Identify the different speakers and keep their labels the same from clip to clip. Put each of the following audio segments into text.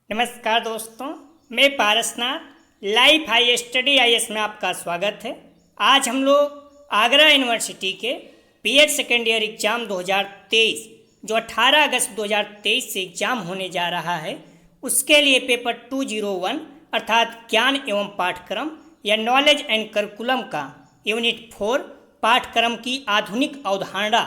Speaker 1: नमस्कार दोस्तों, मैं Parasnath life high study IAS में आपका स्वागत है। आज हम लोग आगरा यूनिवर्सिटी के बीएड सेकेंड ईयर एग्ज़ाम 2023 जो 18 अगस्त 2023 से एग्ज़ाम होने जा रहा है, उसके लिए पेपर 201 अर्थात ज्ञान एवं पाठ्यक्रम या नॉलेज एंड करिकुलम का यूनिट 4 पाठ्यक्रम की आधुनिक अवधारणा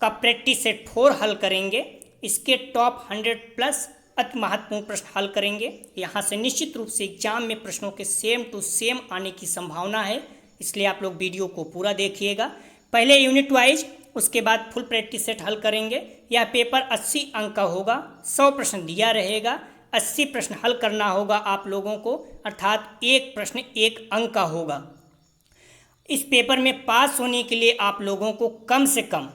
Speaker 1: का प्रैक्टिस सेट 4 हल करेंगे। इसके टॉप 100 प्लस अति महत्वपूर्ण प्रश्न हल करेंगे। यहाँ से निश्चित रूप से एग्जाम में प्रश्नों के सेम टू सेम आने की संभावना है, इसलिए आप लोग वीडियो को पूरा देखिएगा। पहले यूनिट वाइज, उसके बाद फुल प्रैक्टिस सेट हल करेंगे। यह पेपर 80 अंक का होगा, 100 प्रश्न दिया रहेगा, 80 प्रश्न हल करना होगा आप लोगों को, अर्थात एक प्रश्न 1 अंक का होगा। इस पेपर में पास होने के लिए आप लोगों को कम से कम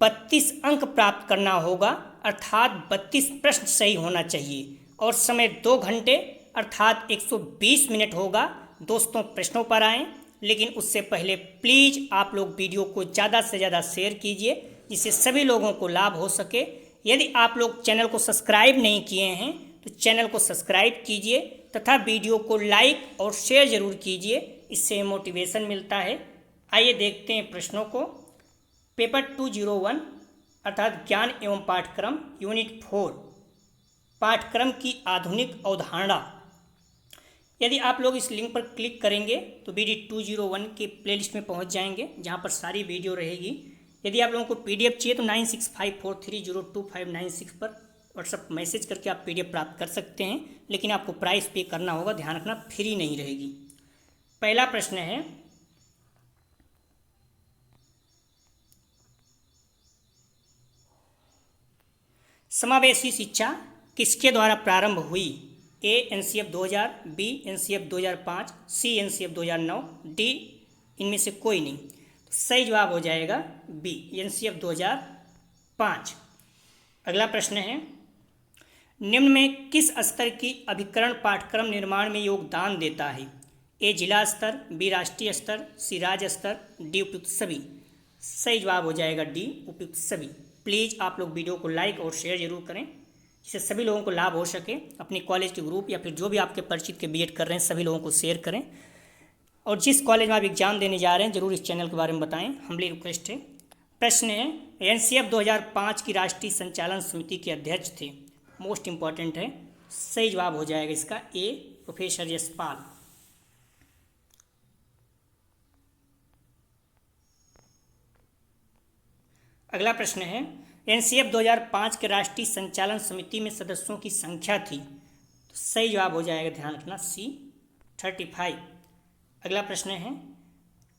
Speaker 1: 32 अंक प्राप्त करना होगा, अर्थात 32 प्रश्न सही होना चाहिए और समय 2 घंटे अर्थात 120 मिनट होगा। दोस्तों प्रश्नों पर आएँ, लेकिन उससे पहले प्लीज़ आप लोग वीडियो को ज़्यादा से ज़्यादा शेयर कीजिए जिससे सभी लोगों को लाभ हो सके। यदि आप लोग चैनल को सब्सक्राइब नहीं किए हैं तो चैनल को सब्सक्राइब कीजिए तथा वीडियो को लाइक और शेयर ज़रूर कीजिए, इससे मोटिवेशन मिलता है। आइए देखते हैं प्रश्नों को। पेपर 201 अर्थात ज्ञान एवं पाठ्यक्रम यूनिट 4 पाठ्यक्रम की आधुनिक अवधारणा। यदि आप लोग इस लिंक पर क्लिक करेंगे तो BD 201 के प्लेलिस्ट में पहुंच जाएंगे, जहां पर सारी वीडियो रहेगी। यदि आप लोगों को PDF चाहिए तो 9654302596 पर व्हाट्सअप मैसेज करके आप PDF प्राप्त कर सकते हैं, लेकिन आपको प्राइस पे करना होगा, ध्यान रखना फ्री नहीं रहेगी। पहला प्रश्न है, समावेशी शिक्षा किसके द्वारा प्रारंभ हुई? A NCF 2000, B NCF 2005, C NCF 2009, D इनमें से कोई नहीं। तो सही जवाब हो जाएगा B NCF 2005। अगला प्रश्न है, निम्न में किस स्तर की अभिकरण पाठ्यक्रम निर्माण में योगदान देता है? A जिला स्तर, B राष्ट्रीय स्तर, C राज्य स्तर, D उपयुक्त सभी। सही जवाब हो जाएगा D उपयुक्त सभी। प्लीज़ आप लोग वीडियो को लाइक और शेयर जरूर करें जिससे सभी लोगों को लाभ हो सके। अपने कॉलेज के ग्रुप या फिर जो भी आपके परिचित के BEd कर रहे हैं सभी लोगों को शेयर करें, और जिस कॉलेज में आप एग्जाम देने जा रहे हैं जरूर इस चैनल के बारे में बताएं, हम्बली रिक्वेस्ट है। प्रश्न है, NCF 2005 की राष्ट्रीय संचालन समिति के अध्यक्ष थे? मोस्ट इंपॉर्टेंट है, सही जवाब हो जाएगा इसका A प्रोफेसर यशपाल। अगला प्रश्न है, NCF 2005 के राष्ट्रीय संचालन समिति में सदस्यों की संख्या थी? तो सही जवाब हो जाएगा, ध्यान रखना C 35। अगला प्रश्न है,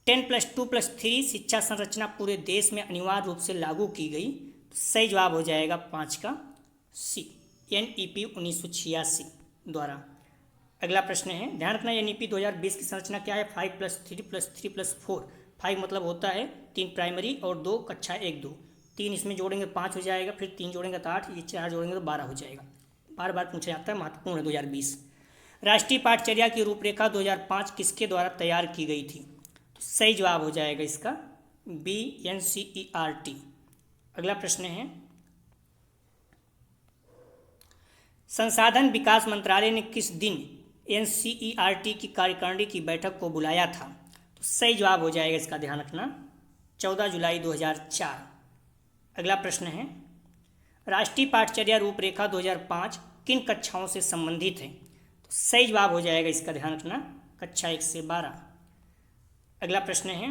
Speaker 1: 10+2+3 शिक्षा संरचना पूरे देश में अनिवार्य रूप से लागू की गई? तो सही जवाब हो जाएगा 5 का C NEP 1986 द्वारा। अगला प्रश्न है, ध्यान रखना NEP 2020 की संरचना क्या है? 5+3+3+4। 5 मतलब होता है 3 प्राइमरी और 2 कक्षा 1-2, 3 इसमें जोड़ेंगे 5 हो जाएगा, फिर 3 जोड़ेंगे तो 8, ये 4 जोड़ेंगे तो 12 हो जाएगा। बार बार पूछा जाता है, महत्वपूर्ण है 2020। राष्ट्रीय पाठचर्या की रूपरेखा 2005 किसके द्वारा तैयार की गई थी? तो सही जवाब हो जाएगा इसका B NCERT। अगला प्रश्न है, संसाधन विकास मंत्रालय ने किस दिन NCERT की कार्यकारिणी की बैठक को बुलाया था? तो सही जवाब हो जाएगा इसका, ध्यान रखना 14 जुलाई 2004। अगला प्रश्न है, राष्ट्रीय पाठचर्या रूपरेखा 2005 किन कक्षाओं से संबंधित है? तो सही जवाब हो जाएगा इसका, ध्यान रखना कक्षा 1 से 12। अगला प्रश्न है,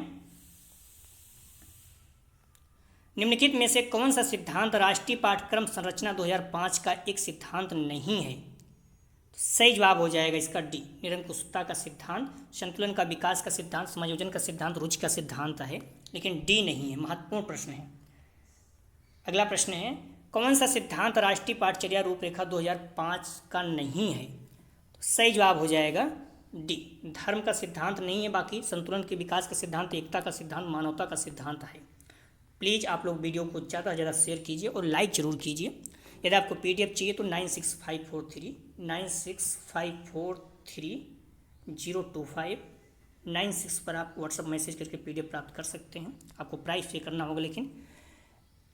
Speaker 1: निम्नलिखित में से कौन सा सिद्धांत राष्ट्रीय पाठ्यक्रम संरचना 2005 का एक सिद्धांत नहीं है? तो सही जवाब हो जाएगा इसका D निरंकुशता का सिद्धांत, संतुलन का विकास का सिद्धांत, समायोजन का सिद्धांत, रुचि का सिद्धांत है, लेकिन D नहीं है। महत्वपूर्ण प्रश्न है। अगला प्रश्न है, कौन सा सिद्धांत राष्ट्रीय पाठचर्या रूपरेखा 2005 का नहीं है? तो सही जवाब हो जाएगा D धर्म का सिद्धांत नहीं है, बाकी संतुलन के विकास का सिद्धांत, एकता का सिद्धांत, मानवता का सिद्धांत है। प्लीज़ आप लोग वीडियो को ज़्यादा से ज़्यादा शेयर कीजिए और लाइक ज़रूर कीजिए। यदि आपको PDF चाहिए तो 9654302596 पर आप व्हाट्सअप मैसेज करके PDF प्राप्त कर सकते हैं। आपको प्राइस पे करना होगा, लेकिन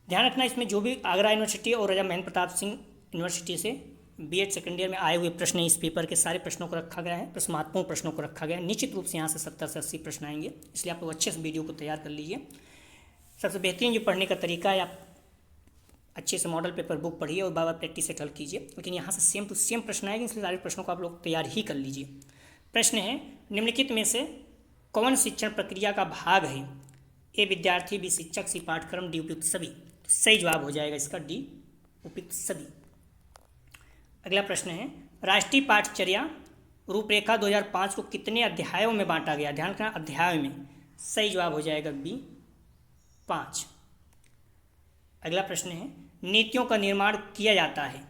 Speaker 1: ध्यान रखना इसमें जो भी आगरा यूनिवर्सिटी और राजा महेंद्र प्रताप सिंह यूनिवर्सिटी से बीएड सेकेंड ईयर में आए हुए प्रश्न इस पेपर के सारे प्रश्नों को रखा गया है, प्रश्न महत्वपूर्ण प्रश्नों को रखा गया है। निश्चित रूप से यहाँ से 70 से 80 प्रश्न आएंगे, इसलिए आप लोग अच्छे से वीडियो को तैयार कर लीजिए। सबसे बेहतरीन जो पढ़ने का तरीका है, आप अच्छे से मॉडल पेपर बुक पढ़िए और बार बार प्रैक्टिस से हल कीजिए, लेकिन यहाँ से सेम टू सेम प्रश्न आएंगे, इसलिए सारे प्रश्नों को आप लोग तैयार ही कर लीजिए। प्रश्न है, निम्नलिखित में से कौन शिक्षण प्रक्रिया का भाग है? ए विद्यार्थी, बी शिक्षक, सी पाठ्यक्रम, डी उपयुक्त सभी। तो सही जवाब हो जाएगा इसका डी उपयुक्त सभी। अगला प्रश्न है, राष्ट्रीय पाठचर्या रूपरेखा 2005 को कितने अध्यायों में बांटा गया? ध्यान रखना, अध्याय में। सही जवाब हो जाएगा बी 5। अगला प्रश्न है, नीतियों का निर्माण किया जाता है?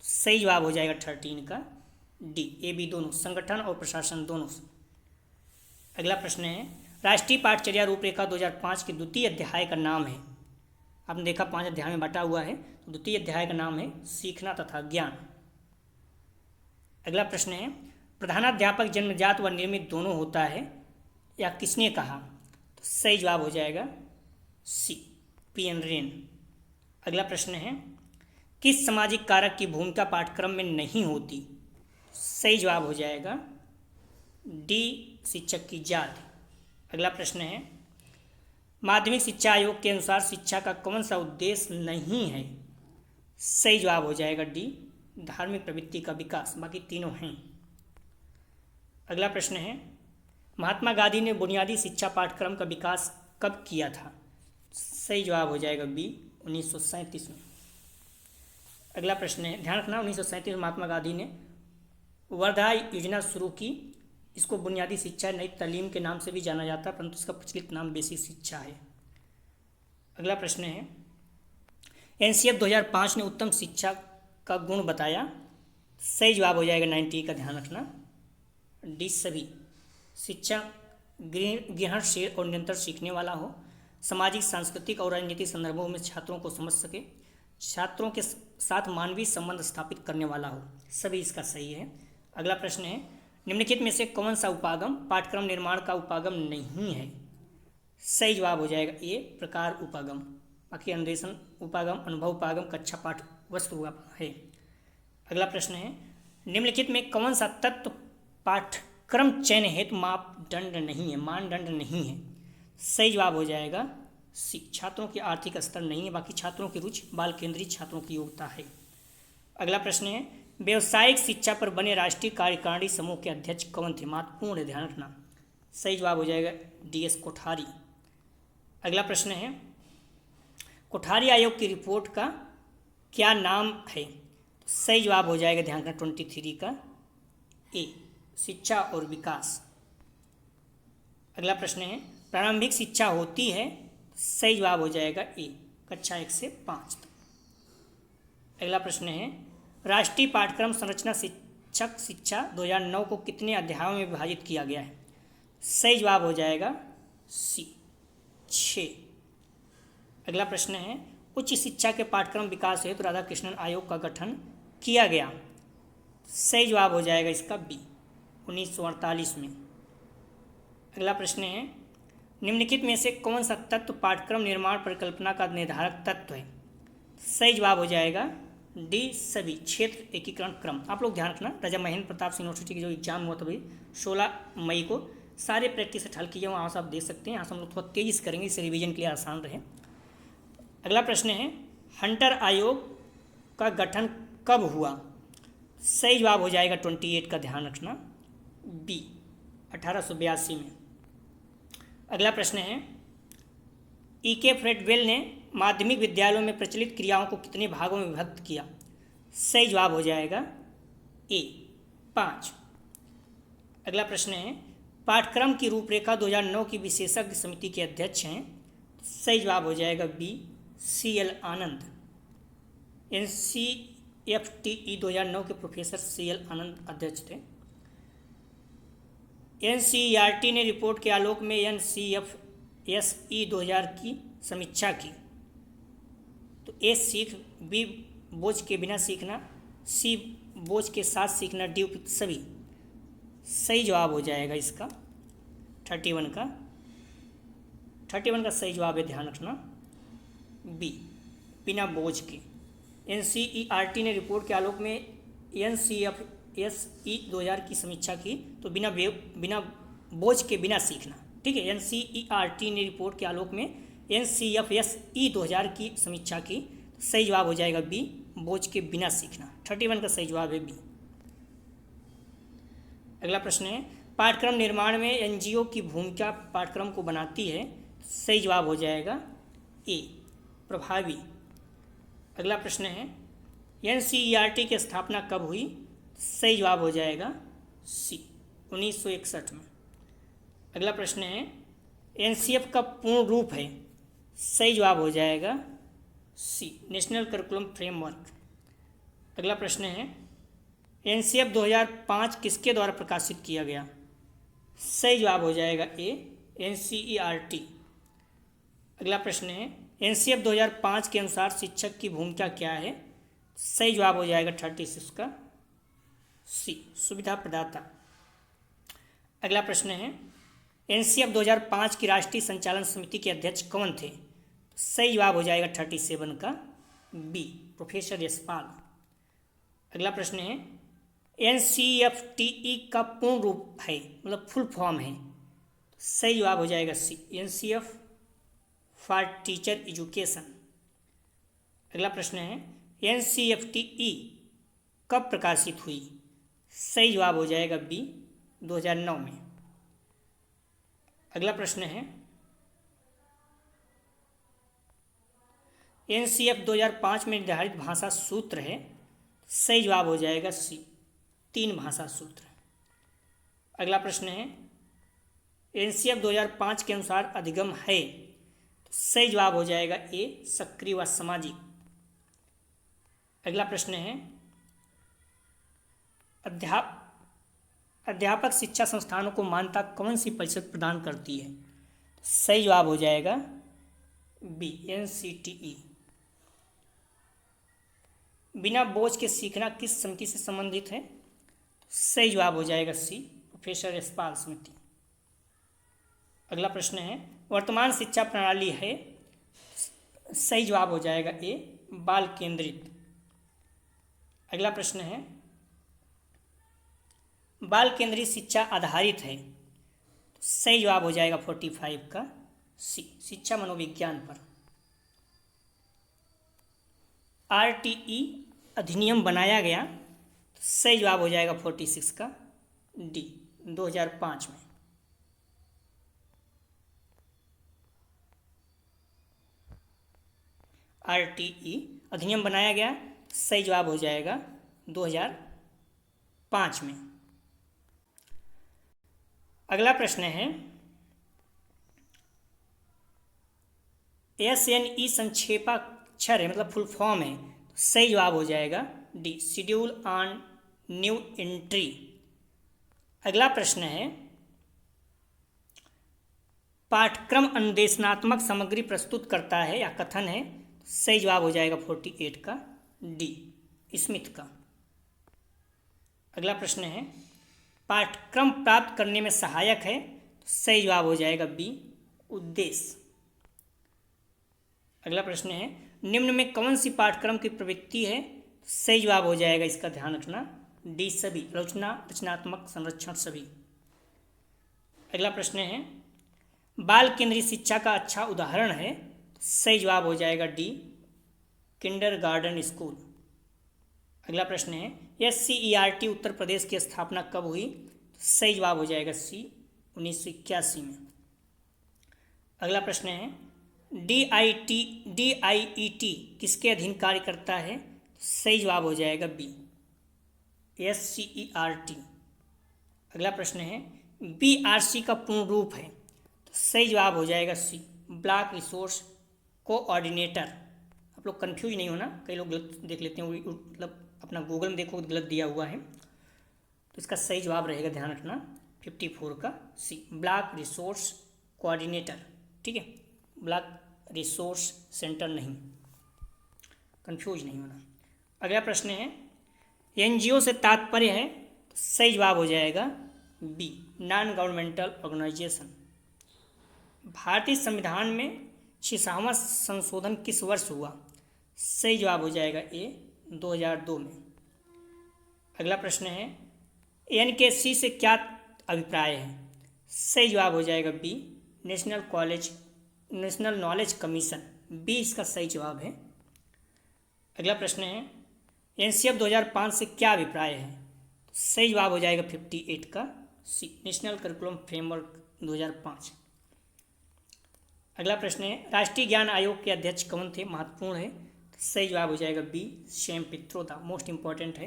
Speaker 1: सही जवाब हो जाएगा 13 का डी, ए बी दोनों, संगठन और प्रशासन दोनों। अगला प्रश्न है, राष्ट्रीय पाठचर्या रूपरेखा 2005 के द्वितीय अध्याय का नाम है? आपने देखा 5 अध्याय में बांटा हुआ है, तो द्वितीय अध्याय का नाम है सीखना तथा ज्ञान। अगला प्रश्न है, प्रधानाध्यापक जन्मजात व निर्मित दोनों होता है या किसने कहा? तो सही जवाब हो जाएगा सी, पी.एन. रेन। अगला प्रश्न है, किस सामाजिक कारक की भूमिका पाठ्यक्रम में नहीं होती? सही जवाब हो जाएगा डी, शिक्षक की जाति। अगला प्रश्न है, माध्यमिक शिक्षा आयोग के अनुसार शिक्षा का कौन सा उद्देश्य नहीं है? सही जवाब हो जाएगा डी, धार्मिक प्रवृत्ति का विकास। बाकी तीनों हैं। अगला प्रश्न है, महात्मा गांधी ने बुनियादी शिक्षा पाठ्यक्रम का विकास कब किया था? सही जवाब हो जाएगा बी, 1937 में। अगला प्रश्न है, ध्यान रखना, 1937 में महात्मा गांधी ने वर्धा योजना शुरू की। इसको बुनियादी शिक्षा नई तालीम के नाम से भी जाना जाता है, परंतु इसका प्रचलित नाम बेसिक शिक्षा है। अगला प्रश्न है, एनसीएफ 2005 ने उत्तम शिक्षा का गुण बताया? सही जवाब हो जाएगा 90 का, ध्यान रखना, डी सभी। शिक्षा ग्रहणशील और निरंतर सीखने वाला हो, सामाजिक, सांस्कृतिक और राजनीतिक संदर्भों में छात्रों को समझ सके, छात्रों के साथ मानवीय संबंध स्थापित करने वाला हो, सभी इसका सही है। अगला प्रश्न है, निम्नलिखित में से कौन सा उपागम पाठ्यक्रम निर्माण का उपागम नहीं है? सही जवाब हो जाएगा ए, प्रकार उपागम। बाकी अन्वेषण उपागम, अनुभव उपागम, कक्षा पाठ वस्तु है। अगला प्रश्न है, निम्नलिखित में कौन सा तत्व पाठ्यक्रम चयन हेतु मापदंड नहीं है, मानदंड नहीं है? सही जवाब हो जाएगा सी, छात्रों की आर्थिक स्तर नहीं है, बाकी छात्रों की रुचि, बाल केंद्रित छात्रों की योग्यता है। अगला प्रश्न है, व्यावसायिक शिक्षा पर बने राष्ट्रीय कार्यकारिणी समूह के अध्यक्ष कौन थे? महत्वपूर्ण है, ध्यान रखना। सही जवाब हो जाएगा डी.एस. कोठारी। अगला प्रश्न है, कोठारी आयोग की रिपोर्ट का क्या नाम है? सही जवाब हो जाएगा, ध्यान रखना, 23 का ए, शिक्षा और विकास। अगला प्रश्न है, प्रारंभिक शिक्षा होती है? सही जवाब हो जाएगा ए, कक्षा 1 से 5 तक। अगला प्रश्न है, राष्ट्रीय पाठ्यक्रम संरचना शिक्षक शिक्षा 2009 को कितने अध्यायों में विभाजित किया गया है? सही जवाब हो जाएगा सी, 6। अगला प्रश्न है, उच्च शिक्षा के पाठ्यक्रम विकास हेतु राधाकृष्णन आयोग का गठन किया गया? सही जवाब हो जाएगा इसका बी, 1948 में। अगला प्रश्न है, निम्नलिखित में से कौन सा तत्व पाठ्यक्रम निर्माण परिकल्पना का निर्धारक तत्व है? सही जवाब हो जाएगा डी सभी, क्षेत्र एकीकरण क्रम। आप लोग ध्यान रखना, राजा महेंद्र प्रताप सिंह यूनिवर्सिटी की जो एग्जाम हुआ था भाई 16 मई को, सारे प्रैक्टिस हल किए वहाँ से आप देख सकते हैं। यहाँ से हम लोग थोड़ा तेजी से करेंगे, इससे रिवीजन के लिए आसान रहे। अगला प्रश्न है, हंटर आयोग का गठन कब हुआ? सही जवाब हो जाएगा 28 का, ध्यान रखना, बी, 1882 में। अगला प्रश्न है, ई.के. फ्रेडवेल ने माध्यमिक विद्यालयों में प्रचलित क्रियाओं को कितने भागों में विभक्त किया? सही जवाब हो जाएगा ए, 5। अगला प्रश्न है, पाठ्यक्रम की रूपरेखा 2009 की विशेषज्ञ समिति के अध्यक्ष हैं? सही जवाब हो जाएगा बी, सी.एल. आनंद। NCFTE 2009 के प्रोफेसर सी.एल. आनंद अध्यक्ष थे। NCERT ने रिपोर्ट के आलोक में NCFSE 2000 की समीक्षा की। तो ए सीख, बी बोझ के बिना सीखना, सी बोझ के साथ सीखना, डी उपयुक्त सभी। सही जवाब हो जाएगा इसका 31 का सही जवाब है, ध्यान रखना, बी, बिना बोझ के। NCERT ने रिपोर्ट के आलोक में NCFSE 2000 की समीक्षा की तो बिना बोझ के बिना सीखना। ठीक है, NCERT ने रिपोर्ट के आलोक में NCFSE 2000 की समीक्षा की। सही जवाब हो जाएगा बी, बोझ के बिना सीखना। 31 का सही जवाब है बी। अगला प्रश्न है, पाठ्यक्रम निर्माण में NGO की भूमिका पाठ्यक्रम को बनाती है। सही जवाब हो जाएगा ए, प्रभावी। अगला प्रश्न है, NCERT की स्थापना कब हुई? सही जवाब हो जाएगा सी, 1961 में। अगला प्रश्न है, NCF का पूर्ण रूप है? सही जवाब हो जाएगा सी, नेशनल करिकुलम फ्रेमवर्क। अगला प्रश्न है, NCF 2005 किसके द्वारा प्रकाशित किया गया? सही जवाब हो जाएगा ए, NCERT। अगला प्रश्न है, NCF 2005 के अनुसार शिक्षक की भूमिका क्या है? सही जवाब हो जाएगा 36 का सी, सुविधा प्रदाता। अगला प्रश्न है, NCF 2005 की राष्ट्रीय संचालन समिति के अध्यक्ष कौन थे? सही जवाब हो जाएगा 37 का बी, प्रोफेसर यशपाल। अगला प्रश्न है, NCFTE का पूर्ण रूप है, मतलब फुल फॉर्म है? सही जवाब हो जाएगा सी, NCF फॉर टीचर एजुकेशन। अगला प्रश्न है, NCFTE कब प्रकाशित हुई? सही जवाब हो जाएगा बी, 2009 में। अगला प्रश्न है, NCF 2005 में निर्धारित भाषा सूत्र है? सही जवाब हो जाएगा सी, 3 भाषा सूत्र। अगला प्रश्न है, NCF 2005 के अनुसार अधिगम है? तो सही जवाब हो जाएगा ए, सक्रिय व सामाजिक। अगला प्रश्न है, अध्यापक शिक्षा संस्थानों को मान्यता कौन सी परिषद प्रदान करती है? सही जवाब हो जाएगा बी, NCTE। बिना बोझ के सीखना किस समिति से संबंधित है? सही जवाब हो जाएगा सी, प्रोफेसर यशपाल समिति। अगला प्रश्न है, वर्तमान शिक्षा प्रणाली है? सही जवाब हो जाएगा ए, बाल केंद्रित। अगला प्रश्न है, बाल केंद्रित शिक्षा आधारित है? सही जवाब हो जाएगा 45 का सी, शिक्षा मनोविज्ञान पर। RTE अधिनियम बनाया गया? सही जवाब हो जाएगा 46 का डी, 2005 में। RTE अधिनियम बनाया गया? सही जवाब हो जाएगा 2005 में। अगला प्रश्न है, SNE संक्षेपाक्षर है, मतलब फुल फॉर्म है? सही जवाब हो जाएगा D, schedule on new entry. अगला प्रश्न है, पाठ्यक्रम अनुदेशनात्मक सामग्री प्रस्तुत करता है या कथन है? सही जवाब हो जाएगा 48 का डी, स्मिथ का। अगला प्रश्न है, पाठ्यक्रम प्राप्त करने में सहायक है? सही जवाब हो जाएगा बी, उद्देश्य। अगला प्रश्न है, निम्न में कौन सी पाठ्यक्रम की प्रवृत्ति है? सही जवाब हो जाएगा, इसका ध्यान रखना, डी सभी, रचनात्मक संरक्षण सभी। अगला प्रश्न है, बाल केंद्रीय शिक्षा का अच्छा उदाहरण है? सही जवाब हो जाएगा डी, किंडरगार्टन स्कूल। अगला प्रश्न है, SCERT उत्तर प्रदेश की स्थापना कब हुई? सही जवाब हो जाएगा सी, 1981 में। अगला प्रश्न है, DIET किसके अधीन कार्य करता है? सही जवाब हो जाएगा बी, SCERT। अगला प्रश्न है, BRC का पूर्ण रूप है? तो सही जवाब हो जाएगा सी, ब्लॉक रिसोर्स कोऑर्डिनेटर। आप लोग कंफ्यूज नहीं होना, कई लोग गलत देख लेते हैं, मतलब अपना गूगल में देखो गलत दिया हुआ है, तो इसका सही जवाब रहेगा, ध्यान रखना, 54 का सी, ब्लॉक रिसोर्स कोऑर्डिनेटर। ठीक है, ब्लॉक रिसोर्स सेंटर नहीं, कंफ्यूज नहीं होना। अगला प्रश्न है, NGO से तात्पर्य है? तो सही जवाब हो जाएगा बी, नॉन गवर्नमेंटल ऑर्गेनाइजेशन। भारतीय संविधान में 66वां संशोधन किस वर्ष हुआ? सही जवाब हो जाएगा ए, 2002 में। अगला प्रश्न है एनकेसी से क्या अभिप्राय है? सही जवाब हो जाएगा B, national knowledge commission, B इसका सही जवाब है। अगला प्रश्न है एनसीएफ 2005 से क्या अभिप्राय है? सही जवाब हो जाएगा 58 का सी, नेशनल करिकुलम फ्रेमवर्क 2005। अगला प्रश्न है राष्ट्रीय ज्ञान आयोग के अध्यक्ष कौन थे? महत्वपूर्ण है, तो सही जवाब हो जाएगा B, Shyam Pitroda, most important है।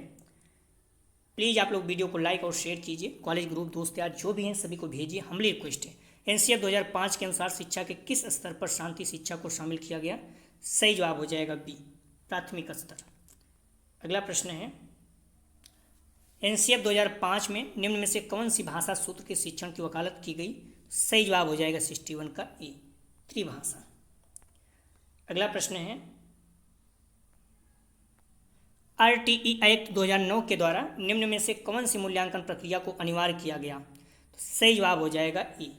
Speaker 1: प्लीज़ आप लोग वीडियो को लाइक और शेयर कीजिए, कॉलेज ग्रुप दोस्त यार जो भी हैं सभी को भेजिए, हम्बली रिक्वेस्ट है। एनसीएफ 2005 के अनुसार शिक्षा के किस स्तर पर शांति शिक्षा को शामिल किया गया? सही जवाब हो जाएगा बी, प्राथमिक स्तर। अगला प्रश्न है एनसीएफ 2005 में निम्न में से कौन सी भाषा सूत्र के शिक्षण की वकालत की गई? सही जवाब हो जाएगा 61 का ए, त्रिभाषा। अगला प्रश्न है आरटीई एक्ट 2009 के द्वारा निम्न में से कौन सी मूल्यांकन प्रक्रिया को अनिवार्य किया गया? तो सही जवाब हो जाएगा ए,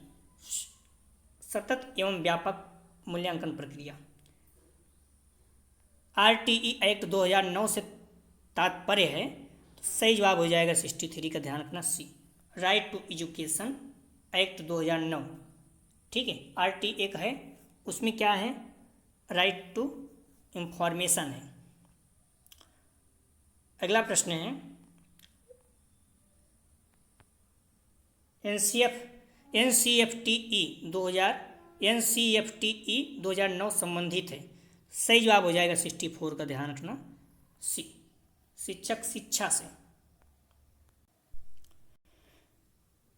Speaker 1: सतत एवं व्यापक मूल्यांकन प्रक्रिया। आरटीई एक्ट 2009 से तात्पर्य है, तो सही जवाब हो जाएगा 63 का, ध्यान रखना सी, राइट टू एजुकेशन एक्ट 2009। ठीक है, आरटी एक है, उसमें क्या है? राइट टू इंफॉर्मेशन है। अगला प्रश्न है एनसीएफटीई 2009 संबंधित है, सही जवाब हो जाएगा 64 का, ध्यान रखना सी, शिक्षक शिक्षा से।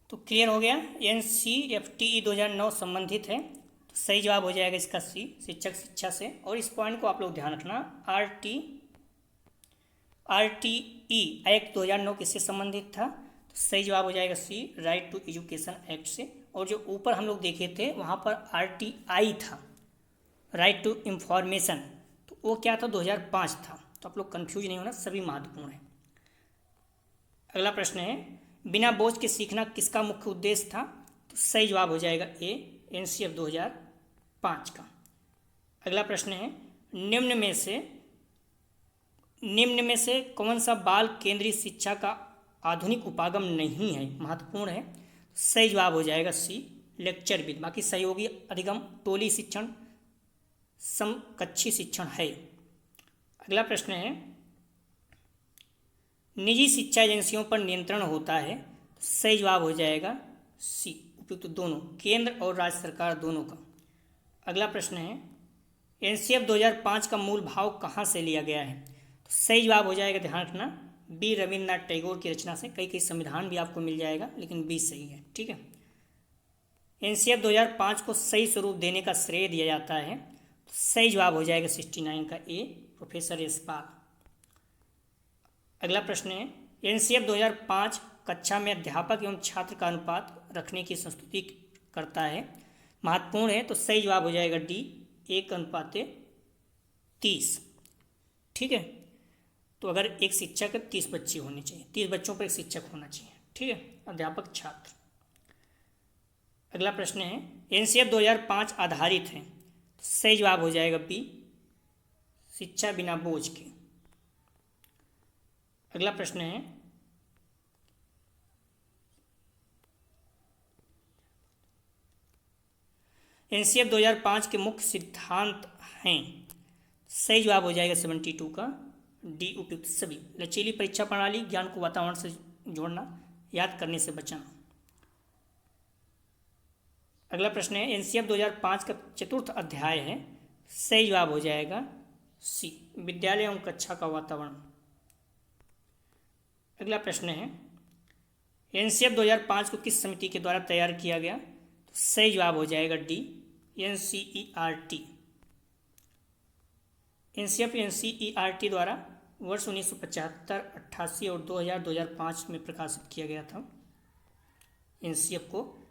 Speaker 1: तो क्लियर हो गया, एनसीएफटीई 2009 संबंधित है, तो सही जवाब हो जाएगा इसका सी, शिक्षक शिक्षा से। और इस पॉइंट को आप लोग ध्यान रखना, आरटीई एक्ट 2009 किससे संबंधित था? तो सही जवाब हो जाएगा सी, राइट टू एजुकेशन एक्ट से। और जो ऊपर हम लोग देखे थे वहाँ पर आरटीआई था, राइट टू इंफॉर्मेशन, तो वो क्या था? 2005 था। तो आप लोग कंफ्यूज नहीं होना, सभी महत्वपूर्ण है। अगला प्रश्न है बिना बोझ के सीखना किसका मुख्य उद्देश्य था? तो सही जवाब हो जाएगा ए, एनसीएफ 2005 का। अगला प्रश्न है निम्न में से कौन सा बाल केंद्रीय शिक्षा का आधुनिक उपागम नहीं है? महत्वपूर्ण है, सही जवाब हो जाएगा सी, लेक्चर विद। बाकी सहयोगी अधिगम, टोली शिक्षण, समकक्षी शिक्षण है। अगला प्रश्न है निजी शिक्षा एजेंसियों पर नियंत्रण होता है, तो सही जवाब हो जाएगा सी, उपयुक्त दोनों, केंद्र और राज्य सरकार दोनों का। अगला प्रश्न है एनसीएफ 2005 का मूल भाव कहाँ से लिया गया है? तो सही जवाब हो जाएगा, ध्यान रखना बी, रविन्द्रनाथ टैगोर की रचना से। कई संविधान भी आपको मिल जाएगा, लेकिन बी सही है। ठीक है, एनसीएफ 2005 को सही स्वरूप देने का श्रेय दिया जाता है, तो सही जवाब हो जाएगा 69 का ए, प्रोफेसर यशपाल। अगला प्रश्न है एनसीएफ 2005 कक्षा में अध्यापक एवं छात्र का अनुपात रखने की संस्तुति करता है, महत्वपूर्ण है, तो सही जवाब हो जाएगा डी, 1:30। ठीक है, तो अगर एक शिक्षक है 30 बच्चे होने चाहिए, 30 बच्चों पर एक शिक्षक होना चाहिए। ठीक है, अध्यापक छात्र। अगला प्रश्न है एनसीएफ 2005 आधारित है, तो सही जवाब हो जाएगा बी, शिक्षा बिना बोझ के। अगला प्रश्न है एनसीएफ 2005 के मुख्य सिद्धांत हैं, सही जवाब हो जाएगा 72 का डी, उपयुक्त सभी। लचीली परीक्षा प्रणाली, ज्ञान को वातावरण से जोड़ना, याद करने से बचना। अगला प्रश्न है एनसीएफ 2005 का चतुर्थ अध्याय है, सही जवाब हो जाएगा सी, विद्यालय एवं कक्षा का वातावरण। अगला प्रश्न है एनसीएफ 2005 को किस समिति के द्वारा तैयार किया गया? तो सही जवाब हो जाएगा डी, एनसीईआरटी। एनसीईआरटी द्वारा वर्ष 1975, 88 और 2005 में प्रकाशित किया गया था। एनसीएफ को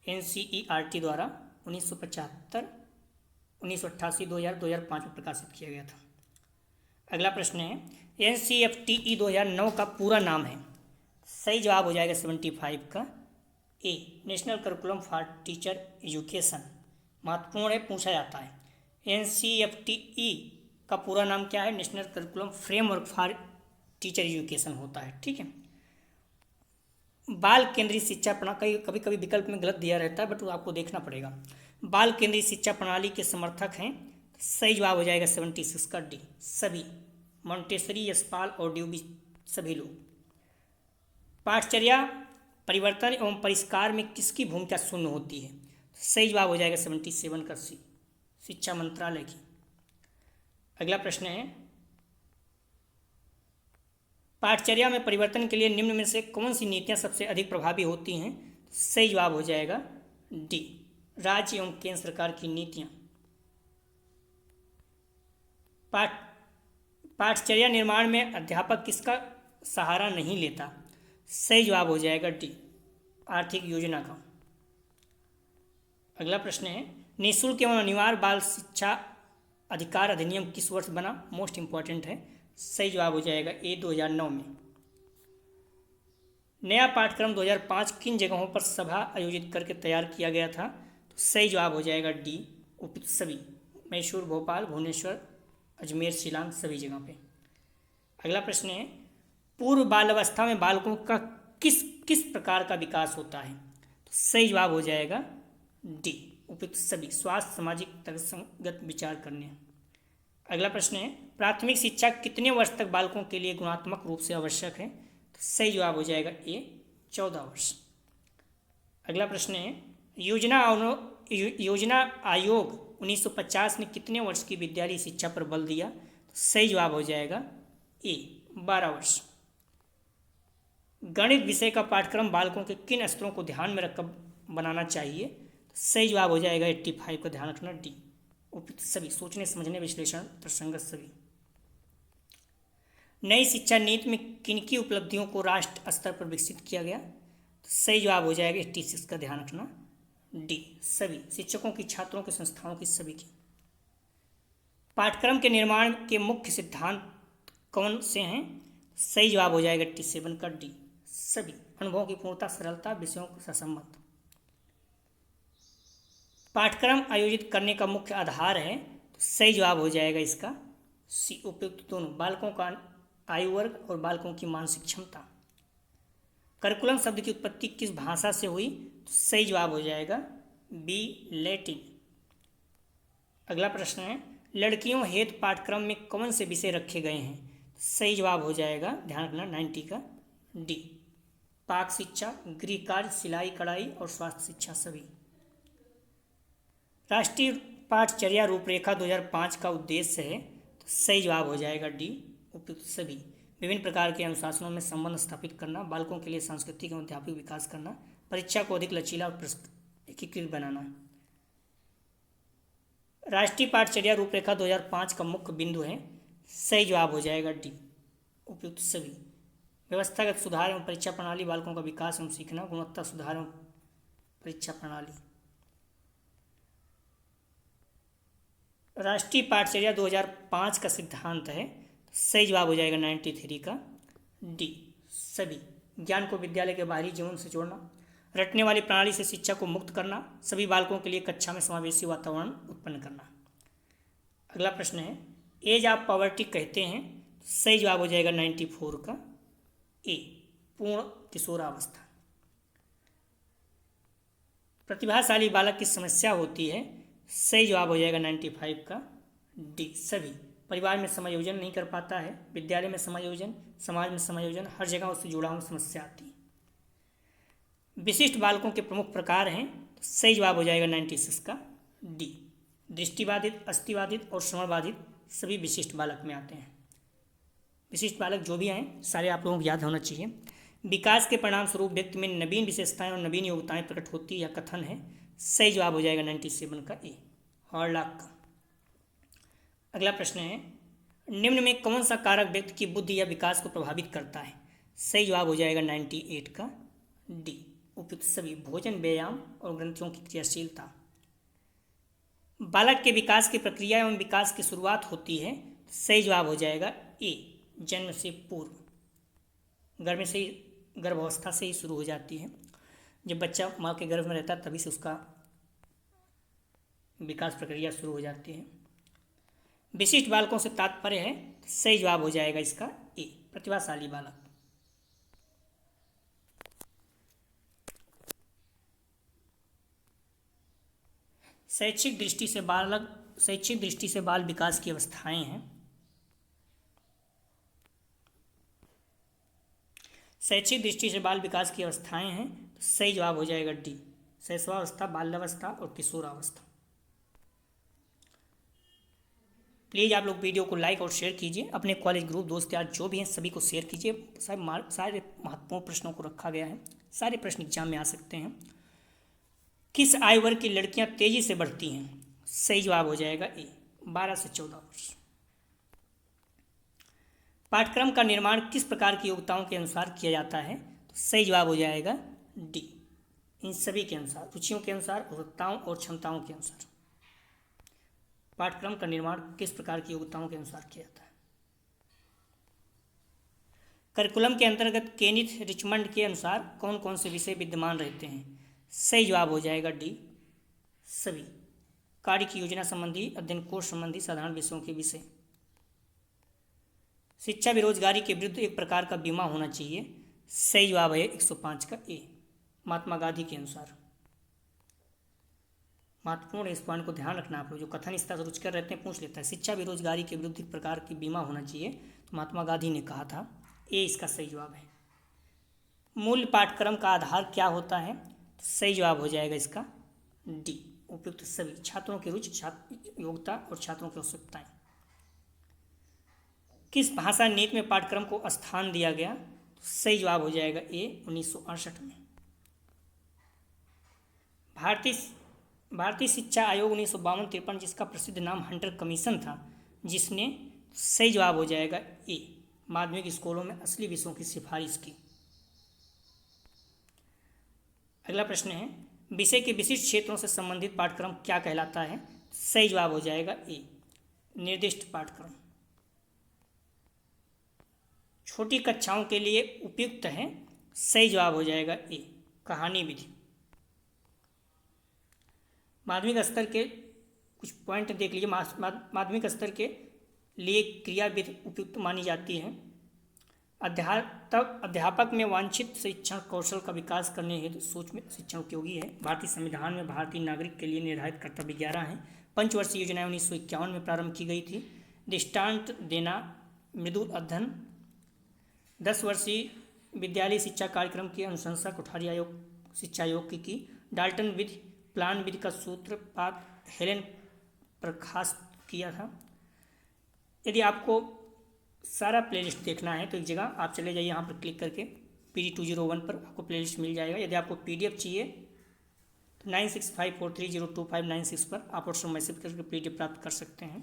Speaker 1: एनसीईआरटी द्वारा 1975, 1988, 2005 में प्रकाशित किया गया था। अगला प्रश्न है एनसीएफटीई 2009 का पूरा नाम है, सही जवाब हो जाएगा 75 का A, national curriculum for teacher education. महत्वपूर्ण है, पूछा जाता है। एनसीएफटीई का पूरा नाम क्या है? National curriculum framework for teacher education होता है। ठीक है, बाल केंद्रित शिक्षा प्रणाली, कभी कभी विकल्प में गलत दिया रहता है बट वो आपको देखना पड़ेगा। बाल केंद्रित शिक्षा प्रणाली के समर्थक हैं, सही जवाब हो जाएगा 76 का डी, सभी, मॉन्टेसरी, यशपाल और ड्यूबी, सभी लोग। पाठचर्या परिवर्तन एवं परिष्कार में किसकी भूमिका शून्य होती है? सही जवाब हो जाएगा 77 का सी, शिक्षा मंत्रालय की। अगला प्रश्न है, पाठचर्या में परिवर्तन के लिए निम्न में से कौन सी नीतियां सबसे अधिक प्रभावी होती हैं? सही जवाब हो जाएगा डी, राज्य एवं केंद्र सरकार की नीतियां। पाठचर्या निर्माण में अध्यापक किसका सहारा नहीं लेता? सही जवाब हो जाएगा डी, आर्थिक योजना का। अगला प्रश्न है, निःशुल्क एवं अनिवार्य बाल शिक्षा अधिकार अधिनियम किस वर्ष बना? मोस्ट इंपॉर्टेंट है, सही जवाब हो जाएगा ए, 2009 में। नया पाठ्यक्रम 2005 किन जगहों पर सभा आयोजित करके तैयार किया गया था? तो सही जवाब हो जाएगा डी, उपयुक्त सभी, मैसूर, भोपाल, भुवनेश्वर, अजमेर, शिलांग, सभी जगह पे। अगला प्रश्न है, पूर्व बाल अवस्था में बालकों का किस किस प्रकार का विकास होता है? तो सही जवाब हो जाएगा डी, उपयुक्त सभी, स्वास्थ्य, सामाजिक, तर्कसंगत विचार करने। अगला प्रश्न है, प्राथमिक शिक्षा कितने वर्ष तक बालकों के लिए गुणात्मक रूप से आवश्यक है? तो सही जवाब हो जाएगा ए, 14 वर्ष। अगला प्रश्न है, योजना आयोग 1950 ने कितने वर्ष की विद्यालय शिक्षा पर बल दिया? तो सही जवाब हो जाएगा ए, 12 वर्ष। गणित विषय का पाठ्यक्रम बालकों के किन स्तरों को ध्यान में रखकर बनाना चाहिए? तो सही जवाब हो जाएगा 85 का ध्यान रखना, डी, उपयुक्त सभी, सोचने समझने विश्लेषण प्रसंगत सभी। नई शिक्षा नीति में किनकी उपलब्धियों को राष्ट्र स्तर पर विकसित किया गया? तो सही जवाब हो जाएगा 86 का ध्यान रखना, डी, सभी, शिक्षकों की, छात्रों की, संस्थाओं की, सभी की। पाठ्यक्रम के निर्माण के मुख्य सिद्धांत कौन से हैं? सही जवाब हो जाएगा 87 का डी, सभी, अनुभवों की पूर्णता, सरलता, विषयों का संबंध। पाठ्यक्रम आयोजित करने का मुख्य आधार है, तो सही जवाब हो जाएगा इसका सी, उपयुक्त दोनों, बालकों का आयु वर्ग और बालकों की मानसिक क्षमता। करिकुलम शब्द की उत्पत्ति किस भाषा से हुई? तो सही जवाब हो जाएगा बी, लैटिन। अगला प्रश्न है, लड़कियों हेतु पाठ्यक्रम में कौन से विषय रखे गए हैं? सही जवाब हो जाएगा, ध्यान रखना, 90 का डी, पाक शिक्षा, गृह कार्य, सिलाई कढ़ाई और स्वास्थ्य शिक्षा, सभी। राष्ट्रीय पाठचर्या रूपरेखा 2005 का उद्देश्य है, तो सही जवाब हो जाएगा डी, उपयुक्त सभी, विभिन्न प्रकार के अनुशासनों में संबंध स्थापित करना, बालकों के लिए सांस्कृतिक एवं अध्यापक विकास करना, परीक्षा को अधिक लचीला और एकीकृत बनाना। राष्ट्रीय पाठचर्या रूपरेखा 2005 का मुख्य बिंदु है, सही जवाब हो जाएगा डी, उपयुक्त सभी, व्यवस्थागत सुधार एवं परीक्षा प्रणाली, बालकों का विकास एवं सीखना, गुणवत्ता सुधार एवं परीक्षा प्रणाली। राष्ट्रीय पाठचर्या 2005 का सिद्धांत है, सही जवाब हो जाएगा 93 का डी, सभी, ज्ञान को विद्यालय के बाहरी जीवन से जोड़ना, रटने वाली प्रणाली से शिक्षा को मुक्त करना, सभी बालकों के लिए कक्षा में समावेशी वातावरण उत्पन्न करना। अगला प्रश्न है, एज ऑफ पॉवर्टी कहते हैं, सही जवाब हो जाएगा 94 का ए, पूर्ण किशोरावस्था। प्रतिभाशाली बालक की समस्या होती है, सही जवाब हो जाएगा 95 का डी, सभी, परिवार में समायोजन नहीं कर पाता है, विद्यालय में समायोजन, समाज में समायोजन, हर जगह उससे जुड़ा हुआ समस्या आती है। विशिष्ट बालकों के प्रमुख प्रकार हैं, तो सही जवाब हो जाएगा 96 का डी, दृष्टिबाधित, अस्थिबाधित और श्रवणबाधित, सभी विशिष्ट बालक में आते हैं। विशिष्ट बालक जो भी हैं सारे आप लोगों को याद होना चाहिए। विकास के परिणाम स्वरूप व्यक्ति में नवीन विशेषताएं और नवीन योग्यताएं प्रकट होती या कथन है, सही जवाब हो जाएगा 97 का ए, हॉर्लॉक का। अगला प्रश्न है, निम्न में कौन सा कारक व्यक्ति की बुद्धि या विकास को प्रभावित करता है? सही जवाब हो जाएगा 98 का डी, उपयुक्त सभी, भोजन, व्यायाम और ग्रंथियों की क्रियाशीलता। बालक के विकास की प्रक्रिया एवं विकास की शुरुआत होती है, सही जवाब हो जाएगा ए, जन्म से पूर्व, गर्भावस्था से ही शुरू हो जाती है। जब बच्चा माँ के गर्भ में रहता है तभी से उसका विकास प्रक्रिया शुरू हो जाती है। विशिष्ट बालकों से तात्पर्य है, सही जवाब हो जाएगा इसका ए, प्रतिभाशाली बालक। शैक्षिक दृष्टि से बाल विकास की अवस्थाएं हैं। शैक्षिक दृष्टि से बाल विकास की अवस्थाएं हैं तो सही जवाब हो जाएगा डी, शैशवावस्था, बाल्यावस्था और किशोरावस्था। प्लीज़ आप लोग वीडियो को लाइक और शेयर कीजिए, अपने कॉलेज ग्रुप दोस्त यार जो भी हैं सभी को शेयर कीजिए। सारे महत्वपूर्ण प्रश्नों को रखा गया है, सारे प्रश्न एग्जाम में आ सकते हैं। किस आयु वर्ग की लड़कियां तेजी से बढ़ती हैं? सही जवाब हो जाएगा ए, 12 से 14 वर्ष। पाठ्यक्रम का निर्माण किस प्रकार की योग्यताओं के अनुसार किया जाता है? तो सही जवाब हो जाएगा डी, इन सभी के अनुसार, रुचियों के अनुसार, योग्यताओं और क्षमताओं के अनुसार। पाठ्यक्रम का निर्माण किस प्रकार की योग्यताओं के अनुसार किया जाता है? करिकुलम के अंतर्गत केनिथ रिचमंड के अनुसार कौन कौन से विषय विद्यमान रहते हैं? सही जवाब हो जाएगा डी, सभी। कार्य की योजना संबंधी, अध्ययन कोर्स संबंधी साधारण विषयों के विषय। शिक्षा बेरोजगारी के विरुद्ध एक प्रकार का बीमा होना चाहिए। सही जवाब है 105 का ए, महात्मा गांधी के अनुसार। महत्वपूर्ण इस पॉइंट को ध्यान रखना आप लोग, जो कथन इस तरह से रुचिकर रहते हैं पूछ लेता है। शिक्षा बेरोजगारी के विरुद्ध एक प्रकार की बीमा होना चाहिए, तो महात्मा गांधी ने कहा था, ए इसका सही जवाब है। मूल पाठ्यक्रम का आधार क्या होता है? तो सही जवाब हो जाएगा इसका डी, उपयुक्त सभी, छात्रों की रुचि, योग्यता और छात्रों की आवश्यकताएं। किस भाषा नीति में पाठ्यक्रम को स्थान दिया गया? तो सही जवाब हो जाएगा ए, 1968 में। भारतीय शिक्षा आयोग 1952-53 जिसका प्रसिद्ध नाम हंटर कमीशन था, जिसने, सही जवाब हो जाएगा ए, माध्यमिक स्कूलों में असली विषयों की सिफारिश की। अगला प्रश्न है, विषय के विशिष्ट क्षेत्रों से संबंधित पाठ्यक्रम क्या कहलाता है? सही जवाब हो जाएगा ए, निर्दिष्ट पाठ्यक्रम। छोटी कक्षाओं के लिए उपयुक्त है। सही जवाब हो जाएगा ए, कहानी विधि। माध्यमिक स्तर के कुछ पॉइंट देख लीजिए। माध्यमिक स्तर के लिए क्रिया विधि उपयुक्त मानी जाती है। अध्यापक में वांछित शिक्षण कौशल का विकास करने हेतु सूक्ष्म शिक्षण उपयोगी है। भारतीय संविधान में भारतीय नागरिक के लिए निर्धारित कर्तव्य 11 हैं। पंचवर्षीय योजना 1951 में प्रारंभ की गई थी। दृष्टांत देना, मृदु अध्ययन। 10 वर्षीय विद्यालय शिक्षा कार्यक्रम की अनुशंसा कोठारी आयोग शिक्षा आयोग की। डाल्टन विधि, प्लान विधि का सूत्रपात हेलेन प्रकाश किया था। यदि आपको सारा प्लेलिस्ट देखना है तो एक जगह आप चले जाइए, यहाँ पर क्लिक करके PD201 पर आपको प्लेलिस्ट मिल जाएगा। यदि आपको PDF चाहिए तो 9654302596 पर आप व्हाट्सएप मैसेज करके PDF प्राप्त कर सकते हैं।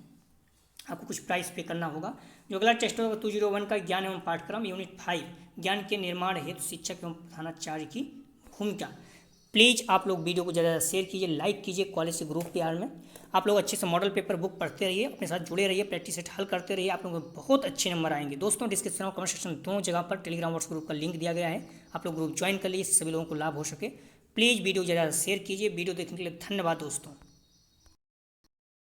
Speaker 1: आपको कुछ प्राइस पे करना होगा। जो अगला टेस्ट होगा 201 का ज्ञान एवं पाठ्यक्रम, यूनिट 5, ज्ञान के निर्माण हेतु शिक्षक एवं प्रधानाचार्य की भूमिका। प्लीज़ आप लोग वीडियो को ज़्यादा शेयर कीजिए, लाइक कीजिए। कॉलेज के ग्रुप प्यार में आप लोग अच्छे से मॉडल पेपर बुक पढ़ते रहिए, अपने साथ जुड़े रहिए, प्रैक्टिस सेट हल करते रहिए, आप लोगों को बहुत अच्छे नंबर आएंगे। दोस्तों डिस्क्रिप्शन और कमेंट सेक्शन दोनों जगह पर टेलीग्राम व्हाट्सएप ग्रुप का लिंक दिया गया है, आप लोग ग्रुप ज्वाइन कर लीजिए, सभी लोगों को लाभ हो सके। प्लीज़ वीडियो ज़्यादा शेयर कीजिए। वीडियो देखने के लिए धन्यवाद दोस्तों।